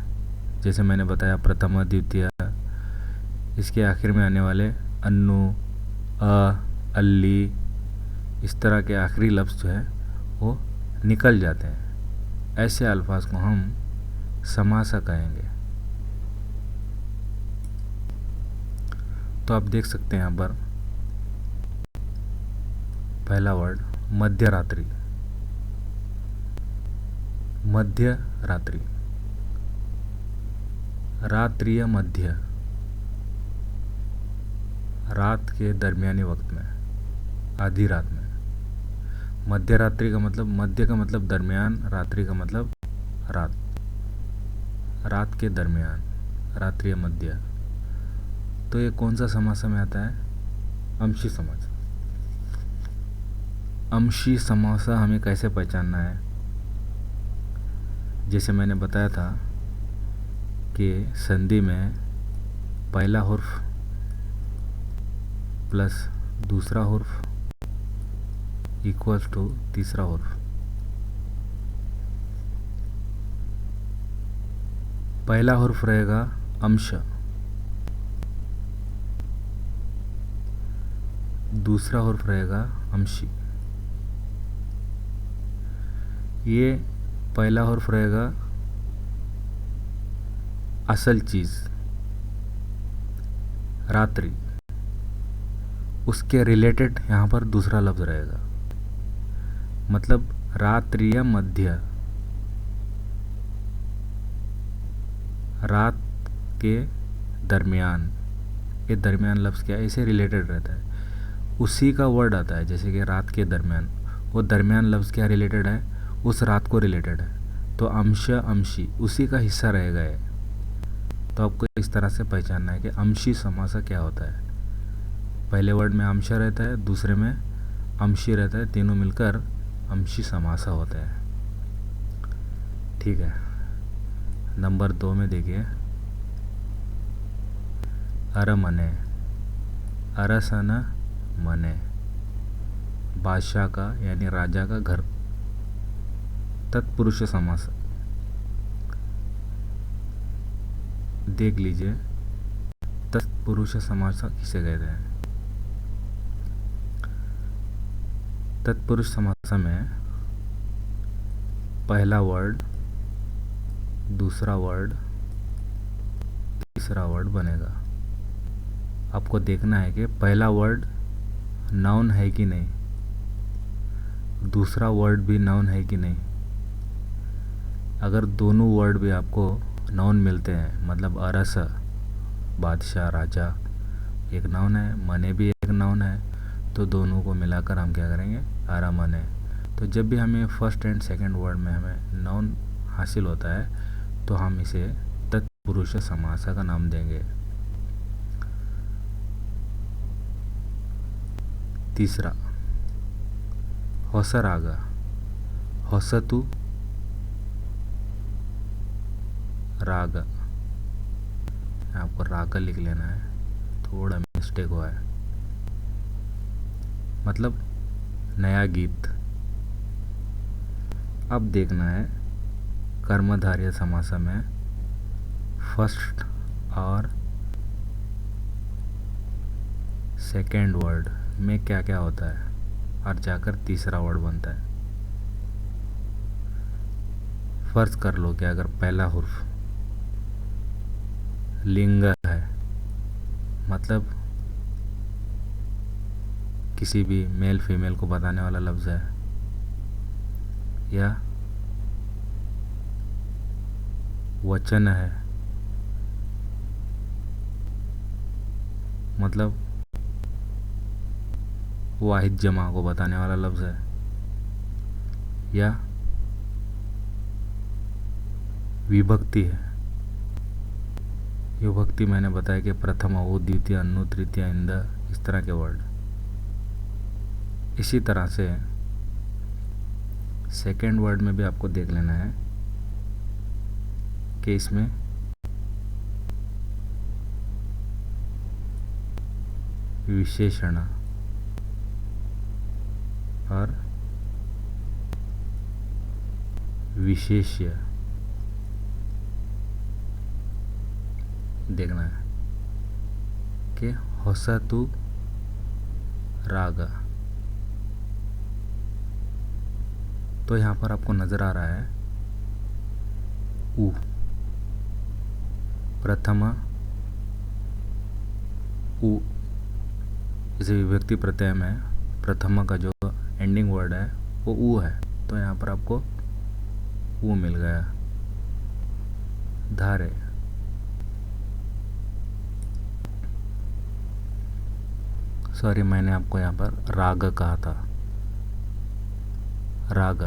जैसे मैंने बताया प्रथम, द्वितीय, इसके आखिर में आने वाले अन्नु, अ, अल्ली, इस तरह के आखिरी लफ्ज़ जो है वो निकल जाते हैं। ऐसे अल्फाज को हम समासा कहेंगे। तो आप देख सकते हैं यहाँ पर पहला वर्ड मध्य रात्रि। मध्य रात्रि, रात्रिय मध्य, रात के दरमियानी वक्त में, आधी रात में। मध्य रात्रि का मतलब, मध्य का मतलब दरमियान, रात्रि का मतलब रात, रात के दरमियान, रात्रिय मध्य। तो ये कौन सा समास में आता है, अंशी समास। अंशी समास हमें कैसे पहचानना है, जैसे मैंने बताया था कि संधि में पहला हुर्फ प्लस दूसरा हुर्फ इक्वल्स टू तीसरा हुर्फ। पहला हुर्फ रहेगा अंश, दूसरा हुर्फ रहेगा अंशी। ये पहला हुर्फ रहेगा असल चीज़ रात्रि, उसके रिलेटेड यहाँ पर दूसरा लफ्ज़ रहेगा। मतलब रात्रिय मध्य, रात के दरमियान। ये दरमियान लफ्ज़ क्या है, इसे रिलेटेड रहता है, उसी का वर्ड आता है। जैसे कि रात के दरमियान, वो दरमियान लफ्ज़ क्या रिलेटेड है, उस रात को रिलेटेड है। तो अंश, अंशी उसी का हिस्सा रहेगा ये। तो आपको इस तरह से पहचानना है कि अंशी समासा क्या होता है। पहले वर्ड में अंश रहता है, दूसरे में अंशी रहता है, तीनों मिलकर अंशी समासा होता है। ठीक है, नंबर 2 में देखिए, अरमने, अरसन मने, बादशाह का यानी राजा का घर। तत्पुरुष समास देख लीजिए, तत्पुरुष समास किसे कहते हैं। तत्पुरुष समास में पहला वर्ड, दूसरा वर्ड, तीसरा वर्ड बनेगा। आपको देखना है कि पहला वर्ड नाउन है कि नहीं, दूसरा वर्ड भी नाउन है कि नहीं। अगर दोनों वर्ड भी आपको नाउन मिलते हैं, मतलब अरस बादशाह राजा एक नाउन है, मने भी एक नाउन है, तो दोनों को मिलाकर हम क्या करेंगे, आरामन है। तो जब भी हमें फर्स्ट एंड सेकंड वर्ड में हमें नाउन हासिल होता है तो हम इसे तत्पुरुष समास का नाम देंगे। तीसरा, होसराग, होसतु राग, आपको राग लिख लेना है, थोड़ा मिस्टेक हुआ है, मतलब नया गीत। अब देखना है कर्मधारय समास में फर्स्ट और सेकेंड वर्ड में क्या क्या होता है और जाकर तीसरा वर्ड बनता है। फर्ज कर लो कि अगर पहला हुर्फ लिंग है, मतलब किसी भी मेल फीमेल को बताने वाला लफ्ज़ है, या वचन है, मतलब वाहिद जमा को बताने वाला लफ्ज़ है, या विभक्ति है। विभक्ति मैंने बताया कि प्रथम, अवु, द्वितीय, अनु, तृतीय, इंद, इस तरह के वर्ड। इसी तरह से सेकेंड वर्ड में भी आपको देख लेना है कि इसमें विशेषण और विशेष्य देखना है कि होसतु राग। तो यहाँ पर आपको नज़र आ रहा है उ, प्रथमा उ, जैसे विभक्ति प्रत्यय में प्रथमा का जो एंडिंग वर्ड है वो उ है, तो यहाँ पर आपको उ मिल गया। धारे, सॉरी मैंने आपको यहाँ पर राग कहा था, राग,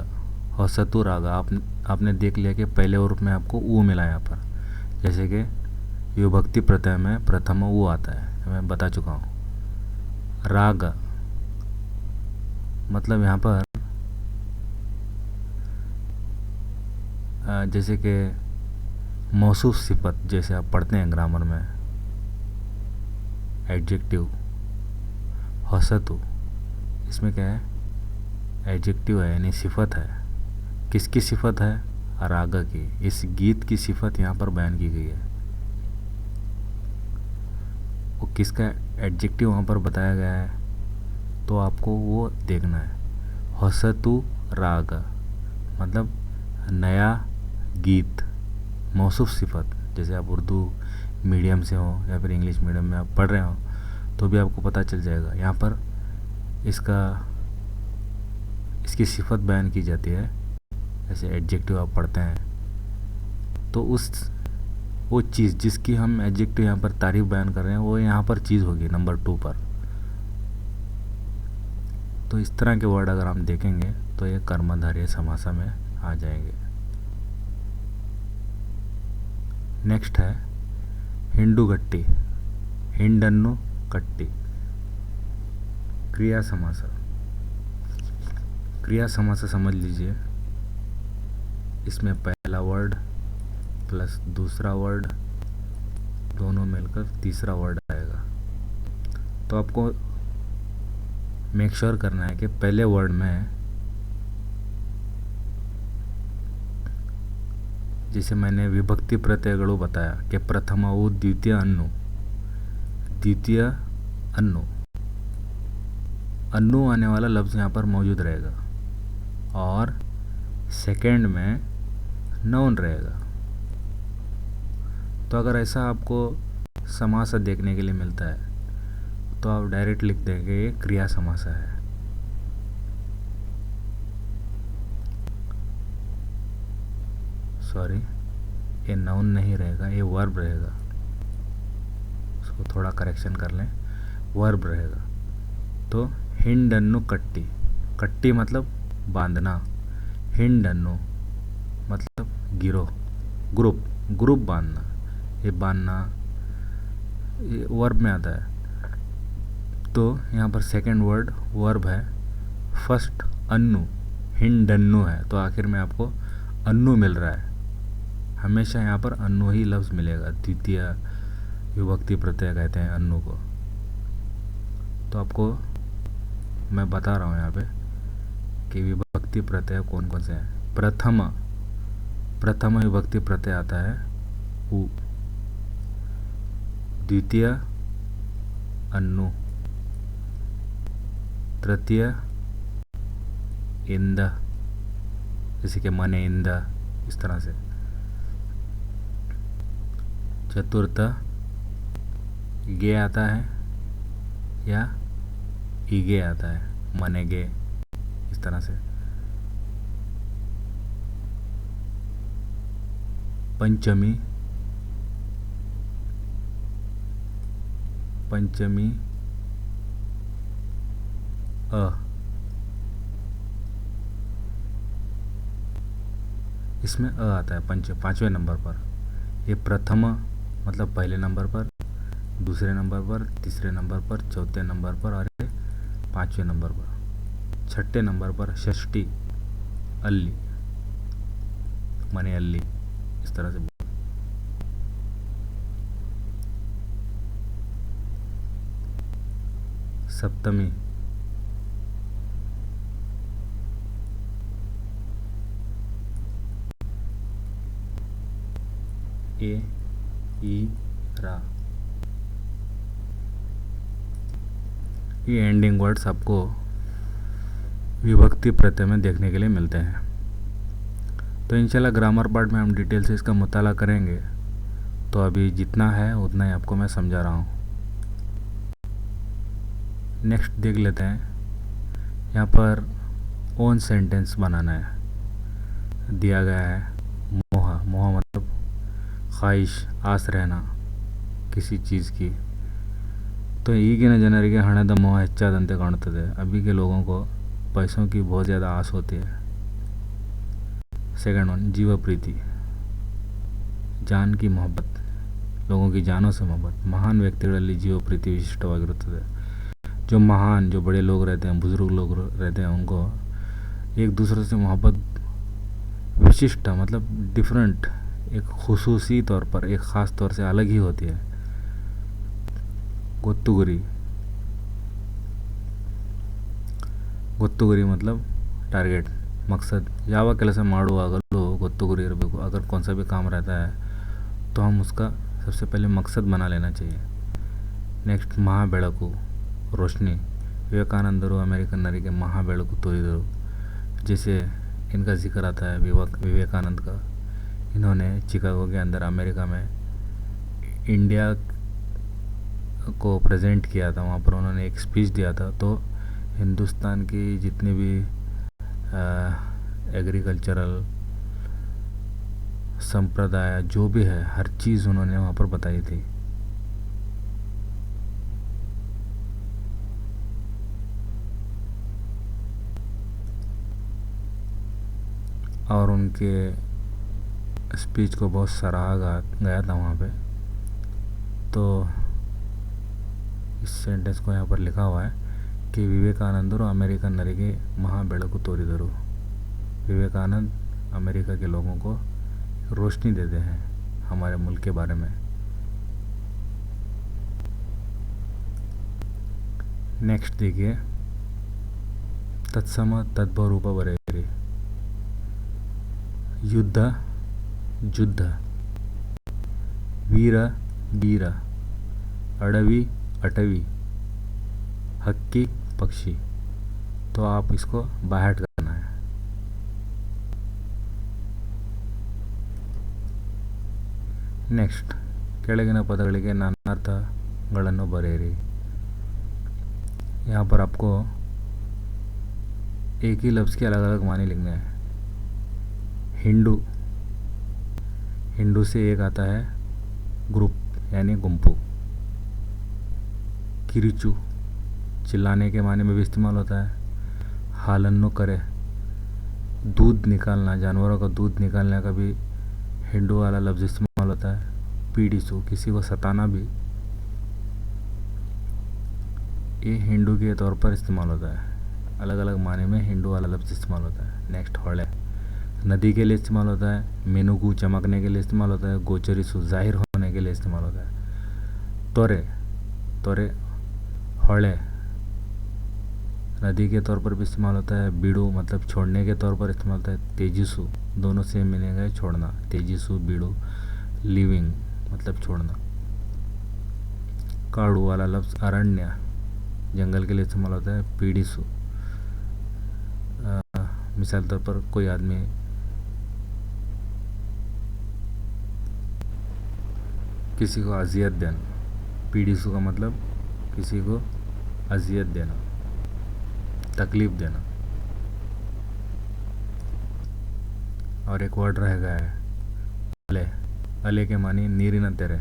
होसतु राग। आपने देख लिया कि पहले रूप में आपको उ मिला यहाँ पर, जैसे कि विभक्ति प्रत्यय में प्रथम उ आता है, मैं बता चुका हूँ। राग मतलब यहाँ पर जैसे कि मौसूफ सिफत, जैसे आप पढ़ते हैं ग्रामर में एडजेक्टिव, होसतु, इसमें क्या है, एडजेक्टिव है यानी सिफत है। किसकी सिफत है, राग की। इस गीत की सिफत यहाँ पर बयान की गई है, वो किसका एडजेक्टिव वहाँ पर बताया गया है, तो आपको वो देखना है। होसतु राग मतलब नया गीत, मौसूफ सिफत। जैसे आप उर्दू मीडियम से हो या फिर इंग्लिश मीडियम में आप पढ़ रहे हो तो भी आपको पता चल जाएगा, यहाँ पर इसकी सिफत बयान की जाती है। जैसे एडजेक्टिव आप पढ़ते हैं तो वो चीज़ जिसकी हम एडजेक्टिव यहाँ पर तारीफ बयान कर रहे हैं वो यहाँ पर चीज़ होगी नंबर 2 पर। तो इस तरह के वर्ड अगर हम देखेंगे तो ये कर्मधारय समास में आ जाएंगे। नेक्स्ट है हिंडुगट्टी, हिंडन्नु कट्टी, क्रिया समास। क्रिया समास समझ लीजिए, इसमें पहला वर्ड प्लस दूसरा वर्ड दोनों मिलकर तीसरा वर्ड आएगा। तो आपको मेक श्योर करना है कि पहले वर्ड में, जिसे मैंने विभक्ति प्रत्ययಗಳು बताया कि प्रथम अवु, द्वितीय अन्नु, द्वितीय अन्नु, अन्नु आने वाला लफ्ज़ यहाँ पर मौजूद रहेगा और सेकंड में नाउन रहेगा। तो अगर ऐसा आपको समास देखने के लिए मिलता है तो आप डायरेक्ट लिख देंगे ये क्रिया समास है। सॉरी, ये नाउन नहीं रहेगा, ये वर्ब रहेगा, उसको थोड़ा करेक्शन कर लें, वर्ब रहेगा। तो हिंडन्नु कट्टी, कट्टी मतलब बांधना, हिंडन्नु मतलब गिरोह, ग्रुप, ग्रुप बांधना, ये बांधना ये वर्ब में आता है। तो यहाँ पर सेकंड वर्ड वर्ब है, फर्स्ट अन्नु, हिंडन्नु है, तो आखिर में आपको अन्नु मिल रहा है। हमेशा यहाँ पर अन्नु ही लफ्ज़ मिलेगा, द्वितीय विभक्ति प्रत्यय कहते हैं अन्नु को। तो आपको मैं बता रहा हूँ यहाँ पे कि विभक्ति प्रत्यय कौन कौन से हैं। प्रथम विभक्ति प्रत्यय आता है उ, द्वितीय अन्नु, तृतीय इंद, जैसे कि मने इंद, इस तरह से। चतुर्थ गे आता है या ईगे आता है, मने गे, इस तरह से। पंचमी अ, इसमें अ आता है पांचवें नंबर पर। ये प्रथम मतलब पहले नंबर पर, दूसरे नंबर पर, तीसरे नंबर पर, चौथे नंबर पर और पांचवें नंबर पर। छठे नंबर पर षष्ठी अल्ली, मने अल्ली, इस तरह से। सप्तमी ए ई रा। ये एंडिंग वर्ड्स आपको विभक्ति प्रत्यय में देखने के लिए मिलते हैं। तो इंशाल्लाह ग्रामर पार्ट में हम डिटेल से इसका मुताला करेंगे। तो अभी जितना है उतना ही आपको मैं समझा रहा हूँ। नेक्स्ट देख लेते हैं। यहाँ पर ओन सेंटेंस बनाना है, दिया गया है मोह, मोह मतलब ख्वाहिश, आस रहना किसी चीज़ की। तो ಈಗಿನ ಜನರಿಗೆ ಹಣದ ಮೋಹ ಹೆಚ್ಚಾದಂತೆ ಕಾಣುತ್ತದೆ। अभी के लोगों को पैसों की बहुत ज़्यादा आस होती है। सेकंड वन जीव प्रीति, जान की मोहब्बत, लोगों की जानों से मोहब्बत। महान व्यक्तिಗಳಲ್ಲಿ जीव प्रीति विशिष्टವಾಗಿರುತ್ತದೆ। जो महान, जो बड़े लोग रहते हैं, बुज़ुर्ग लोग रहते हैं, उनको एक दूसरे से मोहब्बत विशिष्ट मतलब डिफरेंट, एक खुसूसी तौर पर, एक ख़ास तौर से अलग ही होती है। ಗೊತ್ತುಗುರಿ, ಗೊತ್ತುಗುರಿ मतलब टारगेट, मकसद। ಯಾವ ಕೆಲಸ ಮಾಡುವಾಗಲೂ ಗೊತ್ತುಗುರಿ ಇರಬೇಕು। अगर कौन सा भी काम रहता है तो हम उसका सबसे पहले मकसद बना लेना चाहिए। नेक्स्ट महाबेಳಕು, रोशनी। विवेकानंदರು अमेरिकनರಿಗೆ महाबेಳಕು तोरिದರು। जैसे इनका जिक्र आता है विवेकानंद का। इन्होंने चिकागो के अंदर अमेरिका में इंडिया को प्रेजेंट किया था। वहाँ पर उन्होंने एक स्पीच दिया था। तो हिंदुस्तान की जितनी भी एग्रीकल्चरल संप्रदाय जो भी है, हर चीज़ उन्होंने वहाँ पर बताई थी। और उनके स्पीच को बहुत सराहा गया था वहाँ पे। तो इस सेंटेंस को यहाँ पर लिखा हुआ है कि विवेकानंदರು अमेरिकनರಿಗೆ महाबेಳಕು तोरिದರು। विवेकानंद अमेरिका के लोगों को रोशनी देते हैं हमारे मुल्क के बारे में। नेक्स्ट देखिए, तत्सम तद्भव रूप बरेरी। युद्ध जुद्ध, वीर बीर, अडवी अटवी, हक्की पक्षी। तो आप इसको बाहट करना है। नेक्स्ट, ಕೆಳಗಿನ ಪದಗಳಿಗೆ ನಾನಾರ್ಥಗಳನ್ನು ಬರೆಯಿರಿ। यहाँ पर आपको एक ही लफ्ज़ के अलग अलग माने लिखने हैं। हिंदू, हिंदू से एक आता है ग्रुप यानी गुंपू। किरिचू चिल्लाने के माने में भी इस्तेमाल होता है। हालन्नो करे, दूध निकालना, जानवरों का दूध निकालने का भी हिंडू वाला लफ्ज़ इस्तेमाल होता है। पीड़िसु, किसी को सताना भी ये हिंदू के तौर पर इस्तेमाल होता है। अलग अलग माने में हिंदू वाला लफ्ज़ इस्तेमाल होता है। नेक्स्ट होले, नदी के लिए इस्तेमाल होता है। मेनुगु, चमकने के लिए इस्तेमाल होता है। गोचरिसु, जाहिर होने के लिए इस्तेमाल होता है। तोरे, तोरे होले नदी के तौर पर भी इस्तेमाल होता है। बीड़ू मतलब छोड़ने के तौर पर इस्तेमाल होता है। तेजिसु, दोनों सेम मीनिंग है, छोड़ना। तेजिसु बीड़ू, लिविंग मतलब छोड़ना। काड़ू वाला लफ्ज़ अरण्य, जंगल के लिए इस्तेमाल होता है। पीड़िसु, मिसाल तौर पर कोई आदमी किसी को अजियत देना। पीड़िसु का मतलब किसी को अजियत देना, तकलीफ़ देना। और एक वर्ड रह गया है अले। अले के मानी नीरी न तेरे,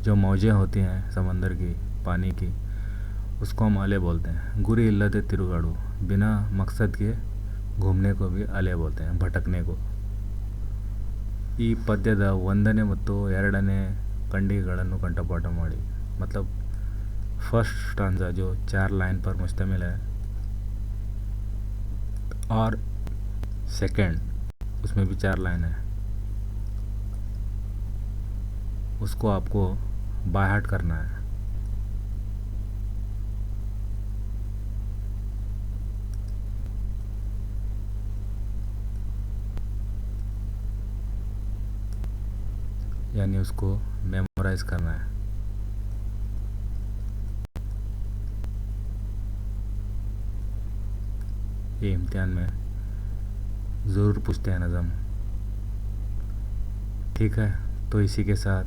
जो मौजें होती हैं समंदर की, पानी की, उसको हम अले बोलते हैं। गुरी इल्लत तिरुगाड़ू, बिना मकसद के घूमने को भी अले बोलते हैं, भटकने को। ಈ ಪದ್ಯದ 1ನೇ ಮತ್ತು 2ನೇ कंडिಗಳನ್ನು कंठपाठ ಮಾಡಿ, मतलब फर्स्ट स्टांजा जो 4 लाइन पर मुश्तमिल है और सेकंड उसमें भी 4 लाइन है, उसको आपको बाय हार्ट करना है। यानी उसको मेमोराइज करना है। ये इम्तिहान में ज़रूर पूछते हैं नज़म। ठीक है, तो इसी के साथ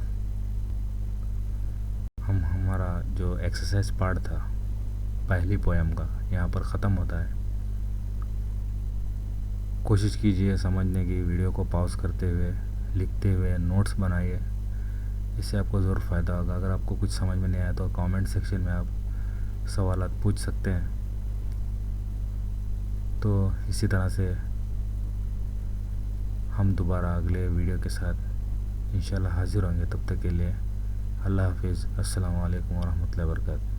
हम हमारा जो एक्सरसाइज पार्ट था पहली पोएम का यहाँ पर ख़त्म होता है। कोशिश कीजिए समझने की, वीडियो को पॉज करते हुए, लिखते हुए नोट्स बनाइए, इससे आपको ज़रूर फ़ायदा होगा। अगर आपको कुछ समझ में नहीं आया तो कमेंट सेक्शन में आप सवालात पूछ सकते हैं। तो इसी तरह से हम दोबारा अगले वीडियो के साथ इंशाल्लाह हाज़िर होंगे। तब तक के लिए अल्लाह हाफिज़। अस्सलामु अलैकुम वरहमतुल्लाहि वबरकातुहू।